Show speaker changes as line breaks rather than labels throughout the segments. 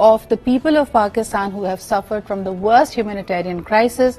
of the people of Pakistan who have suffered from the worst humanitarian crisis,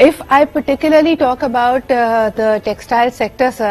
If I particularly talk about the textile sector, sir,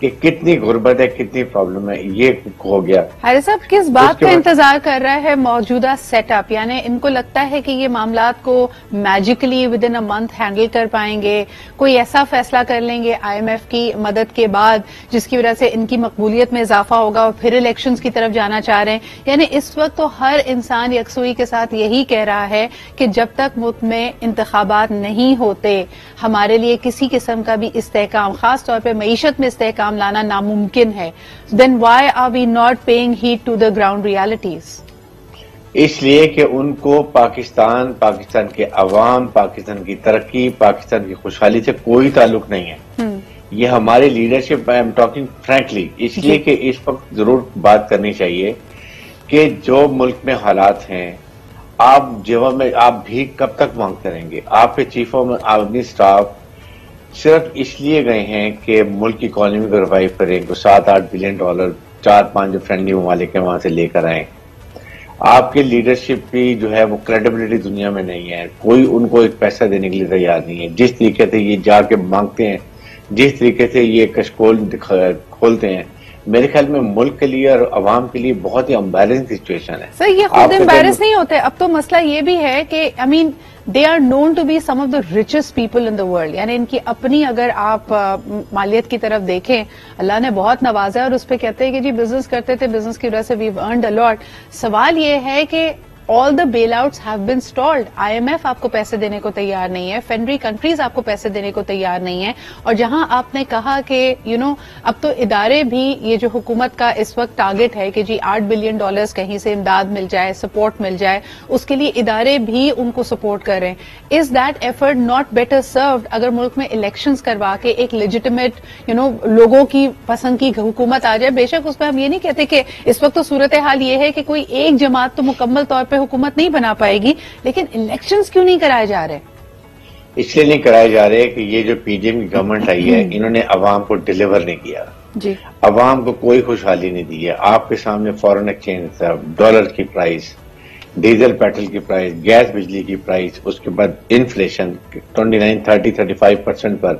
کہ کتنی غربت ہے، کتنی problem ہے، یہ ہو گیا۔
حارث صاحب کس بات کا انتظار کر رہا ہے موجودہ سیٹ اپ؟ یعنی ان کو لگتا ہے کہ یہ معاملات کو magically within a month handle کر پائیں گے، کوئی ایسا فیصلہ کر لیں گے آئی ایم ایف کی مدد کے بعد جس کی وجہ سے ان کی مقبولیت میں اضافہ ہوگا اور پھر الیکشنز کی طرف جانا چاہ رہے ہیں؟ یعنی اس وقت تو ہر انسان یکسوئی کے ساتھ یہی کہہ رہا ہے کہ جب تک ملک میں انتخابات نہیں ہوتے ہمارے لیے کسی قسم کا بھی استحکام، خاص طور پہ معیشت میں استحکام لانا ناممکن ہے۔ Then why are we not paying heed to the ground realities؟
اس لیے کہ ان کو پاکستان کے عوام، پاکستان کی ترقی، پاکستان کی خوشحالی سے کوئی تعلق نہیں ہے۔ یہ ہماری leadership, I am talking frankly, اس لیے کہ اس وقت ضرور بات کرنی چاہیے کہ جو ملک میں حالات ہیں، آپ بھیک کب تک مانگتے رہیں گے؟ آپ کے چیف آف آرمی اسٹاف صرف اس لیے گئے ہیں کہ ملک کی اکانومی کو ریوائیو کریں، تو $7-8 بلین 4-5 جو فرینڈلی ممالک ہیں وہاں سے لے کر آئیں۔ آپ کی لیڈرشپ کی جو ہے وہ کریڈیبلٹی دنیا میں نہیں ہے، کوئی ان کو ایک پیسہ دینے کے لیے تیار نہیں ہے۔ جس طریقے سے یہ جا کے مانگتے ہیں، جس طریقے سے یہ کشکول کھولتے ہیں، میرے خیال میں ملک کے لیے اور عوام کے لیے بہت ہی امبیلنس سچویشن ہے۔
سر یہ خود امبیرس نہیں ہوتے، اب تو مسئلہ یہ بھی ہے کہ they are known to be some of the richest people in the world۔ یعنی ان کی اپنی اگر آپ مالیت کی طرف دیکھیں، اللہ نے بہت نوازا ہے اور اس پہ کہتے ہیں کہ جی بزنس کرتے تھے، بزنس کی وجہ سے we've earned a lot۔ سوال یہ ہے کہ all the bailouts have been stalled۔ I M F آپ کو پیسے دینے کو تیار نہیں ہے، فینڈری کنٹریز آپ کو پیسے دینے کو تیار نہیں ہے، اور جہاں آپ نے کہا کہ اب تو ادارے بھی، یہ جو حکومت کا اس وقت ٹارگٹ ہے کہ جی $8 بلین کہیں سے امداد مل جائے، سپورٹ مل جائے، اس کے لیے ادارے بھی ان کو سپورٹ کر رہے ہیں۔ Is that effort not better served اگر ملک میں الیکشنز کروا کے ایک لیجیٹمیٹ لوگوں کی پسند کی حکومت آ جائے؟ بے شک اس پہ ہم یہ نہیں کہتے کہ اس وقت تو صورتحال یہ ہے کہ کوئی ایک جماعت تو مکمل طور پہ حکومت نہیں بنا پائے گی، لیکن الیکشنز کیوں نہیں کرائے جا رہے؟
اس لیے نہیں کرائے جا رہے کہ یہ جو پی ڈی ایم کی گورنمنٹ آئی ہے، انہوں نے عوام کو ڈیلیور نہیں کیا، عوام کو کوئی خوشحالی نہیں دی ہے۔ آپ کے سامنے فورن ایکسچینج، ڈالر کی پرائس، ڈیزل پیٹرول کی پرائس، گیس بجلی کی پرائس، اس کے بعد انفلیشن 29, 30, 35% پر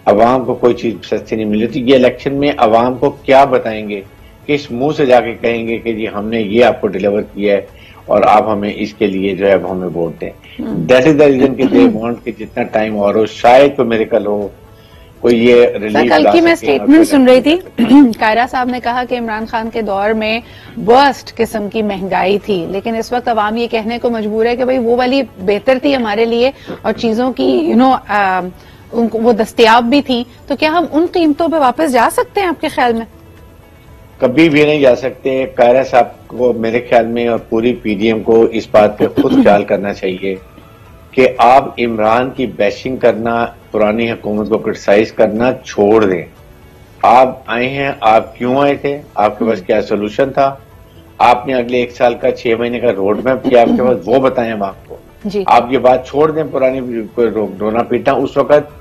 عوام کو کوئی چیز سستی نہیں ملی۔ تو یہ الیکشن میں عوام کو کیا بتائیں گے؟ کس منہ سے جا کے کہیں گے کہ جی ہم نے یہ آپ کو ڈیلیور کیا ہے اور آپ ہمیں اس کے لیے جو ہے ہمیں ووٹ دیں؟ دیٹ از دا ریزن کہ دے وانٹ کہ جتنا ٹائم اور ہو، شاید کوئی میریکل ہو، کوئی یہ ریلیف۔
کل کی میں سٹیٹمنٹ سن رہی تھی، قائرہ صاحب نے کہا کہ عمران خان کے دور میں ورسٹ قسم کی مہنگائی تھی، لیکن اس وقت عوام یہ کہنے کو مجبور ہے کہ بھئی وہ والی بہتر تھی ہمارے لیے اور چیزوں کی وہ دستیاب بھی تھی۔ تو کیا ہم ان قیمتوں پہ واپس جا سکتے ہیں آپ کے خیال میں؟
کبھی بھی نہیں جا سکتے۔ قائرہ صاحب کو میرے خیال میں اور پوری پی ڈی ایم کو اس بات پہ خود خیال کرنا چاہیے کہ آپ عمران کی بیشنگ کرنا، پرانی حکومت کو کرٹیسائز کرنا چھوڑ دیں۔ آپ آئے ہیں، آپ کیوں آئے تھے؟ آپ کے پاس کیا سولوشن تھا؟ آپ نے اگلے 1 سال کا 6 مہینے کا روڈ میپ کیا آپ کے پاس، وہ بتائیں ہم آپ کو۔ آپ یہ بات چھوڑ دیں پرانی رونا پیٹنا۔ اس وقت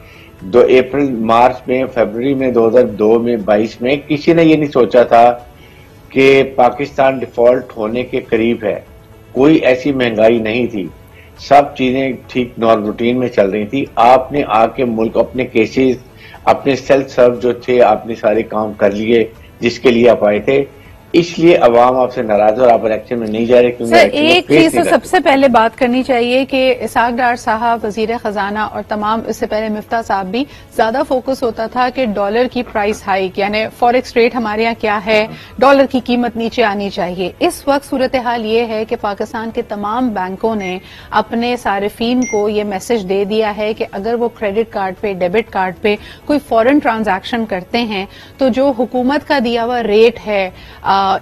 2 اپریل، مارچ میں، فیبروری میں 2002 میں 22 میں کسی نے یہ نہیں سوچا تھا کہ پاکستان ڈیفالٹ ہونے کے قریب ہے۔ کوئی ایسی مہنگائی نہیں تھی، سب چیزیں ٹھیک روٹین میں چل رہی تھی۔ آپ نے آ کے ملک اپنے کیسز، اپنے سیلف سرو جو تھے، آپ نے سارے کام کر لیے جس کے لیے آپ آئے تھے۔ اس لیے عوام آپ سے ناراض اور آپ الیکشن میں نہیں جا رہے کیونکہ
ایک چیز تو سب سے پہلے بات کرنی چاہیے کہ اسحاق ڈار صاحب، وزیر خزانہ، اور تمام اس سے پہلے مفتاح صاحب بھی زیادہ فوکس ہوتا تھا کہ ڈالر کی پرائس ہائیک، یعنی فوریکس ریٹ ہمارے یہاں کیا ہے، ڈالر کی قیمت نیچے آنی چاہیے۔ اس وقت صورتحال یہ ہے کہ پاکستان کے تمام بینکوں نے اپنے صارفین کو یہ میسج دے دیا ہے کہ اگر وہ کریڈٹ کارڈ پہ، ڈیبٹ کارڈ پہ کوئی فورن ٹرانزیکشن کرتے ہیں تو جو حکومت کا دیا ہوا ریٹ ہے،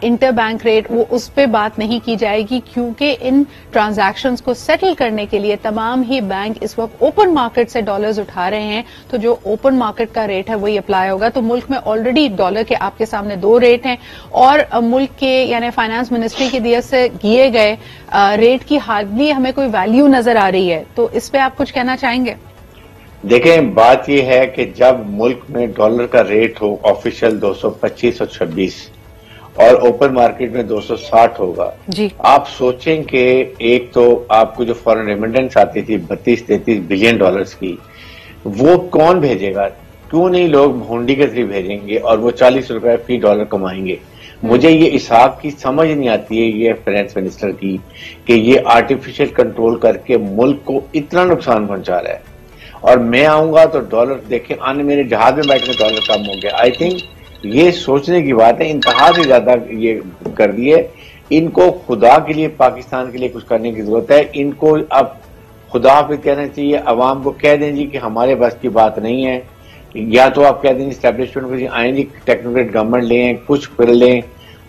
انٹر بینک ریٹ، وہ اس پہ بات نہیں کی جائے گی، کیونکہ ان ٹرانزیکشنز کو سیٹل کرنے کے لیے تمام ہی بینک اس وقت اوپن مارکیٹ سے ڈالرز اٹھا رہے ہیں، تو جو اوپن مارکیٹ کا ریٹ ہے وہی اپلائی ہوگا۔ تو ملک میں آلریڈی ڈالر کے آپ کے سامنے 2 ریٹ ہیں، اور ملک کے یعنی فائنانس منسٹری کی دیت سے کیے گئے ریٹ کی ہارڈلی ہمیں کوئی ویلیو نظر آ رہی ہے۔ تو اس پہ آپ کچھ کہنا چاہیں گے؟
دیکھیں، بات یہ ہے کہ جب ملک میں ڈالر کا ریٹ ہو آفیشیل 225 اور 26 اور اوپن مارکیٹ میں 260 ہوگا، آپ سوچیں کہ ایک تو آپ کو جو فورن ریمیٹنس آتی تھی 32-33 بلین ڈالرز کی، وہ کون بھیجے گا؟ کیوں نہیں لوگ ہونڈی کے ذریعے بھیجیں گے اور وہ 40 روپے فی ڈالر کمائیں گے؟ مجھے یہ حساب کی سمجھ نہیں آتی ہے یہ فائنانس منسٹر کی کہ یہ آرٹیفیشل کنٹرول کر کے ملک کو اتنا نقصان پہنچا رہا ہے. اور میں آؤں گا تو ڈالر دیکھیں آنے میرے جہاز میں بیٹھنے ڈالر کم ہو گیا. آئی تھنک یہ سوچنے کی بات ہے، انتہا سے زیادہ یہ کر دیے. ان کو خدا کے لیے پاکستان کے لیے کچھ کرنے کی ضرورت ہے. ان کو اب خدا حافظ کہنا چاہیے، عوام کو کہہ دیں جی کہ ہمارے بس کی بات نہیں ہے. یا تو آپ کہہ دیں جی اسٹیبلشمنٹ کو جی آئیں جی ٹیکنوکریٹ گورنمنٹ لیں، کچھ کر لیں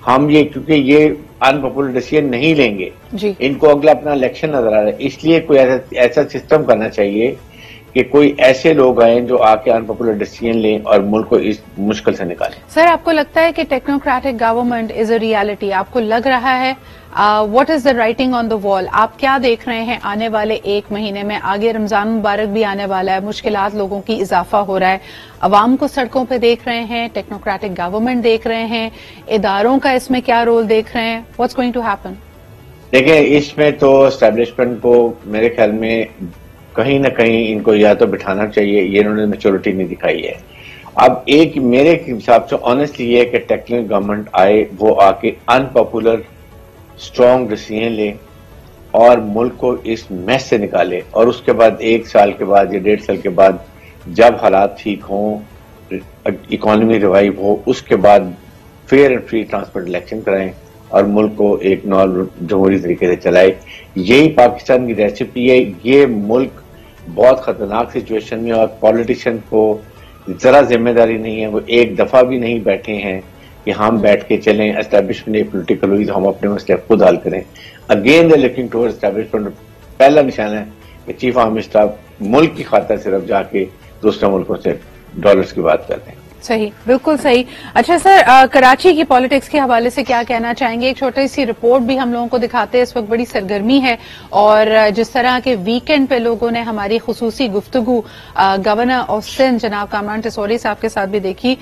ہم، یہ کیونکہ یہ ان پاپولر ڈیسیژن نہیں لیں گے
جی.
ان کو اگلا اپنا الیکشن نظر آ رہا ہے. اس لیے کوئی ایسا سسٹم کرنا چاہیے کہ کوئی ایسے لوگ آئیں جو آ کے ان پاپولر ڈیسیژن لیں اور ملک کو اس مشکل سے نکالیں.
سر آپ کو لگتا ہے کہ technocratic government is a reality? آپ کو لگ رہا ہے what is the writing on دا وال؟ آپ کیا دیکھ رہے ہیں آنے والے ایک مہینے میں؟ آگے رمضان مبارک بھی آنے والا ہے، مشکلات لوگوں کی اضافہ ہو رہا ہے، عوام کو سڑکوں پہ دیکھ رہے ہیں، ٹیکنوکریٹک گورنمنٹ دیکھ رہے ہیں، اداروں کا اس میں کیا رول دیکھ رہے ہیں؟ What's going to happen?
دیکھیں اس میں تو اسٹیبلشمنٹ کو میرے خیال میں کہیں نہ کہیں ان کو یا تو بٹھانا چاہیے، یہ انہوں نے میچورٹی نہیں دکھائی ہے. اب ایک میرے حساب سے آنیسٹلی یہ ہے کہ ٹیکنیکل گورنمنٹ آئے، وہ آ کے ان پاپولر اسٹرانگ ڈیسیژن لے اور ملک کو اس میس سے نکالے، اور اس کے بعد 1 سال کے بعد یا 1.5 سال کے بعد جب حالات ٹھیک ہوں، اکانومی ریوائیو ہو، اس کے بعد fair and free transparent election کرائیں اور ملک کو ایک جمہوری طریقے سے چلائے. یہی پاکستان کی ریسیپی ہے. یہ ملک بہت خطرناک سچویشن میں، اور پولیٹیشین کو ذرا ذمہ داری نہیں ہے، وہ ایک دفعہ بھی نہیں بیٹھے ہیں کہ ہم بیٹھ کے چلیں اسٹیبلشمنٹ ایک پولیٹیکل ہوئی تو ہم اپنے مسئلے خود حل کریں. Again they looking toward establishment. پہلا نشانہ ہے کہ چیف آرمی اسٹاف ملک کی خاطر صرف جا کے دوسرے ملکوں سے ڈالرز کی بات کرتے ہیں.
صحیح، بالکل صحیح. اچھا سر، کراچی کی پالیٹکس کے حوالے سے کیا کہنا چاہیں گے؟ ایک چھوٹی سی رپورٹ بھی ہم لوگوں کو دکھاتے ہیں. اس وقت بڑی سرگرمی ہے، اور جس طرح کے ویکینڈ پہ لوگوں نے ہماری خصوصی گفتگو گورنر آف سندھ جناب کامران ٹسوری صاحب کے ساتھ بھی دیکھی.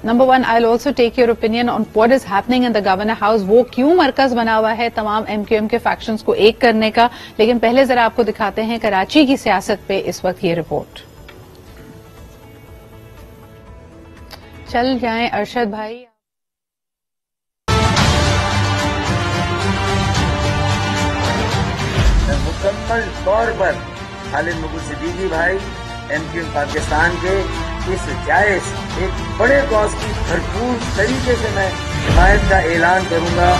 Number 1 I will also take your opinion on what is happening in the governor house. وہ کیوں مرکز بنا ہوا ہے تمام MQM کے فیکشنز کو ایک کرنے کا؟ لیکن پہلے ذرا آپ کو دکھاتے ہیں کراچی کی سیاست پہ اس وقت یہ رپورٹ. چل جائیں ارشد بھائی.
مکمل طور پر خالد مغل صدیقی بھائی MQM پاکستان کے اس جائز ایک بڑے کاز کی بھرپور طریقے سے میں حمایت کا اعلان کروں گا.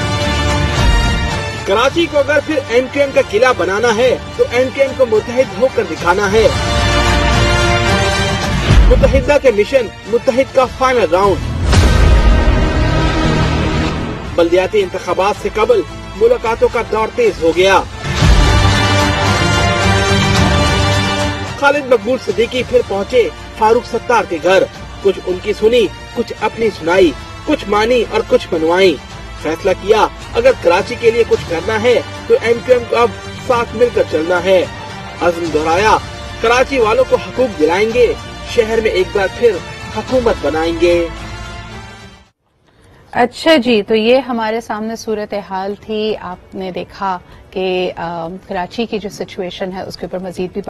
کراچی کو اگر پھر MQM کا قلعہ بنانا ہے تو MQM کو متحد ہو کر دکھانا ہے. متحدہ کے مشن، متحد کا فائنل راؤنڈ. بلدیاتی انتخابات سے قبل ملاقاتوں کا دور تیز ہو گیا. خالد مقبول صدیقی پھر پہنچے فاروق ستار کے گھر. کچھ ان کی سنی، کچھ اپنی سنائی، کچھ مانی اور کچھ منوائی. فیصلہ کیا اگر کراچی کے لیے کچھ کرنا ہے تو MQM کو اب ساتھ مل کر چلنا ہے. عزم دہرایا، کراچی والوں کو حقوق دلائیں گے، شہر میں ایک بار پھر حکومت بنائیں گے.
اچھا جی، تو یہ ہمارے سامنے صورتحال تھی. آپ نے دیکھا کہ کراچی کی جو سچویشن ہے اس کے اوپر مزید بھی